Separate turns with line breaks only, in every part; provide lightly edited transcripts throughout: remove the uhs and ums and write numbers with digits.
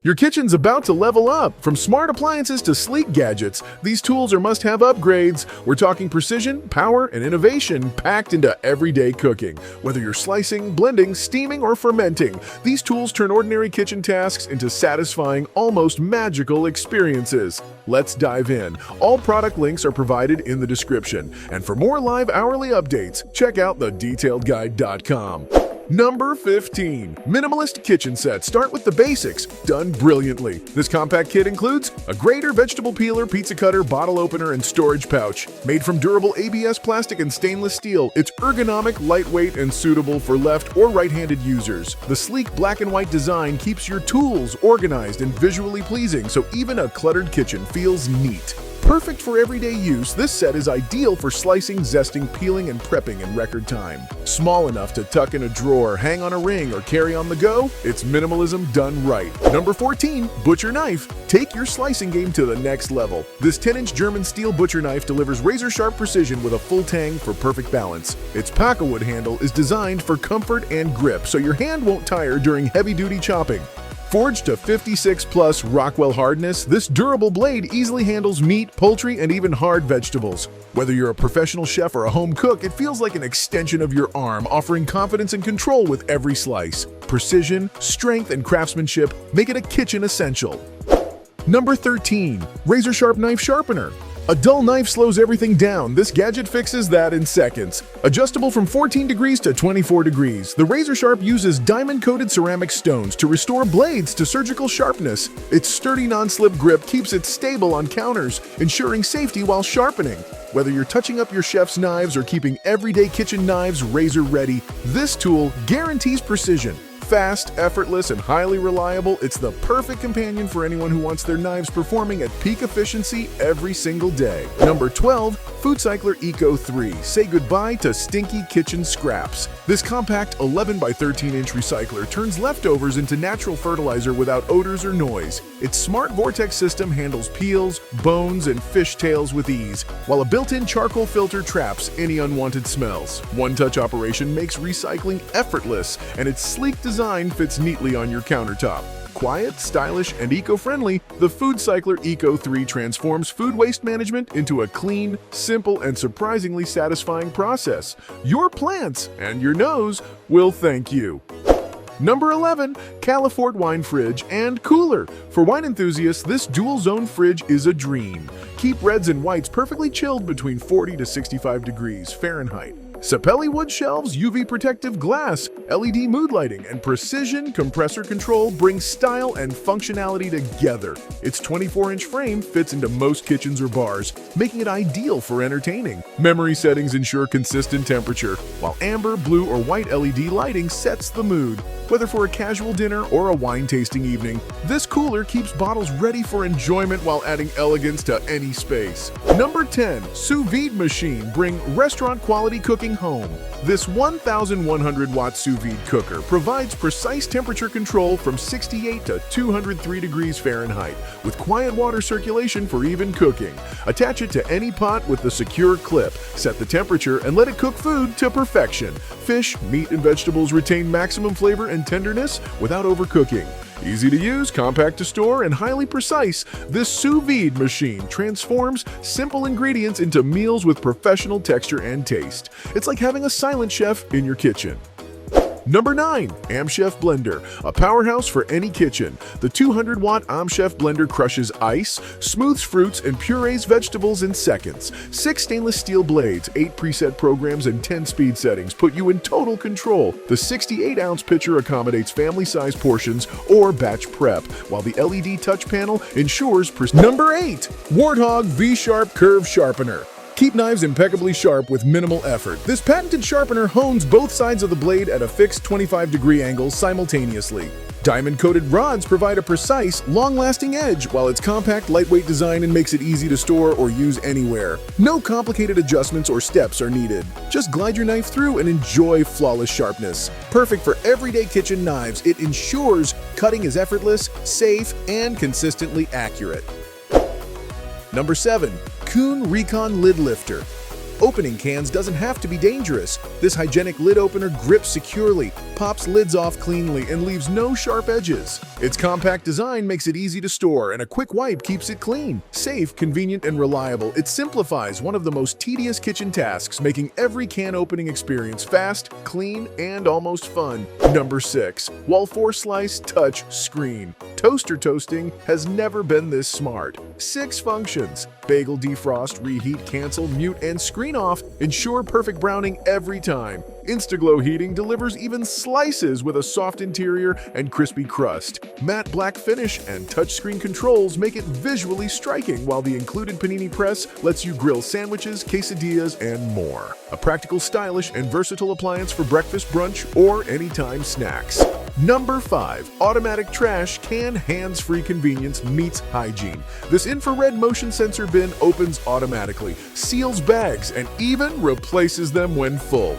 Your kitchen's about to level up. From smart appliances to sleek gadgets, these tools are must-have upgrades. We're talking precision, power, and innovation packed into everyday cooking. Whether you're slicing, blending, steaming, or fermenting, these tools turn ordinary kitchen tasks into satisfying, almost magical experiences. Let's dive in. All product links are provided in the description. And for more live hourly updates, check out thedetailedguide.com. Number 15. Minimalist Kitchen Set. Start with the basics, done brilliantly. This compact kit includes a grater, vegetable peeler, pizza cutter, bottle opener, and storage pouch. Made from durable ABS plastic and stainless steel, it's ergonomic, lightweight, and suitable for left or right-handed users. The sleek black and white design keeps your tools organized and visually pleasing, so even a cluttered kitchen feels neat. Perfect for everyday use, this set is ideal for slicing, zesting, peeling, and prepping in record time. Small enough to tuck in a drawer, hang on a ring, or carry on the go, it's minimalism done right. Number 14. Butcher Knife. Take your slicing game to the next level. This 10-inch German steel butcher knife delivers razor-sharp precision with a full tang for perfect balance. Its pakkawood handle is designed for comfort and grip, so your hand won't tire during heavy-duty chopping. Forged to 56+ Rockwell hardness, this durable blade easily handles meat, poultry, and even hard vegetables. Whether you're a professional chef or a home cook, it feels like an extension of your arm, offering confidence and control with every slice. Precision, strength, and craftsmanship make it a kitchen essential. Number 13. RazorSharp Knife Sharpener. A dull knife slows everything down. This gadget fixes that in seconds. Adjustable from 14 degrees to 24 degrees, the RazorSharp uses diamond-coated ceramic stones to restore blades to surgical sharpness. Its sturdy non-slip grip keeps it stable on counters, ensuring safety while sharpening. Whether you're touching up your chef's knives or keeping everyday kitchen knives razor-ready, this tool guarantees precision. Fast, effortless, and highly reliable, it's the perfect companion for anyone who wants their knives performing at peak efficiency every single day. Number 12. Foodcycler Eco 3. Say goodbye to stinky kitchen scraps. This compact 11 by 13-inch recycler turns leftovers into natural fertilizer without odors or noise. Its smart vortex system handles peels, bones, and fish tails with ease, while a built-in charcoal filter traps any unwanted smells. One-touch operation makes recycling effortless, and its sleek design fits neatly on your countertop. Quiet, stylish, and eco-friendly, the Foodcycler Eco 3 transforms food waste management into a clean, simple, and surprisingly satisfying process. Your plants and your nose will thank you. Number 11. Califort Wine Fridge and Cooler. For wine enthusiasts, this dual-zone fridge is a dream. Keep reds and whites perfectly chilled between 40 to 65 degrees Fahrenheit. Sapelli wood shelves, UV protective glass, LED mood lighting, and precision compressor control bring style and functionality together. Its 24-inch frame fits into most kitchens or bars, making it ideal for entertaining. Memory settings ensure consistent temperature, while amber, blue, or white LED lighting sets the mood. Whether for a casual dinner or a wine-tasting evening, this cooler keeps bottles ready for enjoyment while adding elegance to any space. Number 10. Sous Vide Machine. Bring restaurant-quality cooking home. This 1,100-watt sous vide cooker provides precise temperature control from 68 to 203 degrees Fahrenheit, with quiet water circulation for even cooking. Attach it to any pot with the secure clip, set the temperature, and let it cook food to perfection. Fish, meat, and vegetables retain maximum flavor and tenderness without overcooking. Easy to use, compact to store, and highly precise, this sous vide machine transforms simple ingredients into meals with professional texture and taste. It's like having a silent chef in your kitchen. Number 9. AMZCHEF Blender. A powerhouse for any kitchen. The 200-watt AMZCHEF Blender crushes ice, smooths fruits, and purees vegetables in seconds. 6 stainless steel blades, 8 preset programs, and 10 speed settings put you in total control. The 68-ounce pitcher accommodates family-sized portions or batch prep, while the LED touch panel ensures Number 8. Warthog V-Sharp Curve Sharpener. Keep knives impeccably sharp with minimal effort. This patented sharpener hones both sides of the blade at a fixed 25-degree angle simultaneously. Diamond-coated rods provide a precise, long-lasting edge, while its compact, lightweight design makes it easy to store or use anywhere. No complicated adjustments or steps are needed. Just glide your knife through and enjoy flawless sharpness. Perfect for everyday kitchen knives, it ensures cutting is effortless, safe, and consistently accurate. Number 7. Kuhn Rikon LidLifter. Opening cans doesn't have to be dangerous. This hygienic lid opener grips securely, pops lids off cleanly, and leaves no sharp edges. Its compact design makes it easy to store, and a quick wipe keeps it clean. Safe, convenient, and reliable, it simplifies one of the most tedious kitchen tasks, making every can opening experience fast, clean, and almost fun. Number 6. Whall 4-Slice Touch Screen. Toaster toasting has never been this smart. 6 functions: bagel defrost, reheat, cancel, mute, and screen off ensure perfect browning every time. Instaglow heating delivers even slices with a soft interior and crispy crust. Matte black finish and touchscreen controls make it visually striking, while the included panini press lets you grill sandwiches, quesadillas, and more. A practical, stylish, and versatile appliance for breakfast, brunch, or anytime snacks. Number 5. Automatic Trash Can Hands-Free Convenience Meets Hygiene. This infrared motion sensor bin opens automatically, seals bags, and even replaces them when full.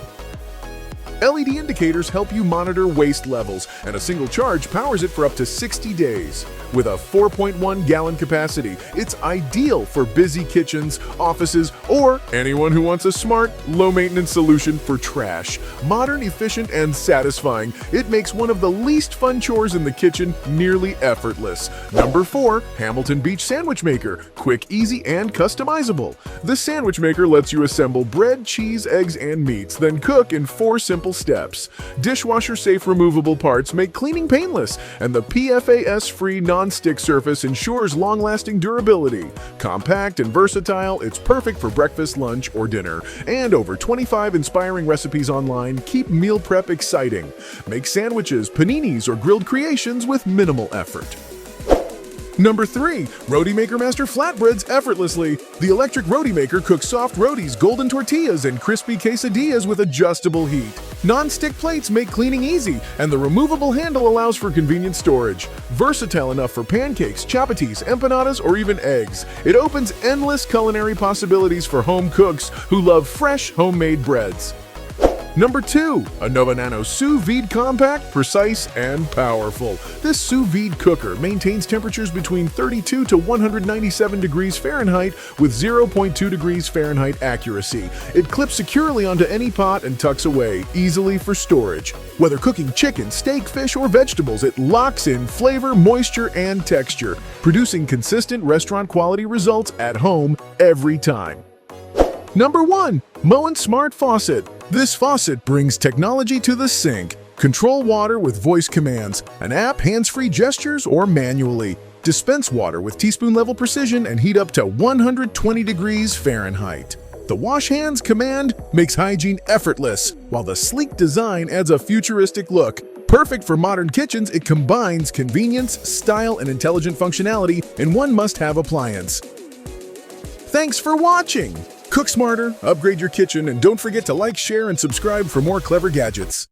LED indicators help you monitor waste levels, and a single charge powers it for up to 60 days. With a 4.1-gallon capacity, it's ideal for busy kitchens, offices, or anyone who wants a smart, low-maintenance solution for trash. Modern, efficient, and satisfying, it makes one of the least fun chores in the kitchen nearly effortless. Number 4. Hamilton Beach Sandwich Maker. Quick, easy, and customizable. This sandwich maker lets you assemble bread, cheese, eggs, and meats, then cook in 4 simple steps. Dishwasher-safe removable parts make cleaning painless, and the PFAS-free non-stick surface ensures long-lasting durability. Compact and versatile, it's perfect for breakfast, lunch, or dinner. And over 25 inspiring recipes online keep meal prep exciting. Make sandwiches, paninis, or grilled creations with minimal effort. Number 3. Roti Maker Master Flatbreads Effortlessly. The electric Roti Maker cooks soft rotis, golden tortillas, and crispy quesadillas with adjustable heat. Non-stick plates make cleaning easy, and the removable handle allows for convenient storage. Versatile enough for pancakes, chapatis, empanadas, or even eggs. It opens endless culinary possibilities for home cooks who love fresh, homemade breads. Number 2. Anova Nano Sous Vide Compact, Precise, and Powerful. This Sous Vide cooker maintains temperatures between 32 to 197 degrees Fahrenheit with 0.2 degrees Fahrenheit accuracy. It clips securely onto any pot and tucks away easily for storage. Whether cooking chicken, steak, fish, or vegetables, it locks in flavor, moisture, and texture, producing consistent restaurant-quality results at home every time. Number 1. Moen Smart Faucet. This faucet brings technology to the sink. Control water with voice commands, an app, hands-free gestures, or manually. Dispense water with teaspoon-level precision and heat up to 120 degrees Fahrenheit. The wash hands command makes hygiene effortless, while the sleek design adds a futuristic look. Perfect for modern kitchens, it combines convenience, style, and intelligent functionality in one must-have appliance. Thanks for watching! Cook smarter, upgrade your kitchen, and don't forget to like, share, and subscribe for more clever gadgets.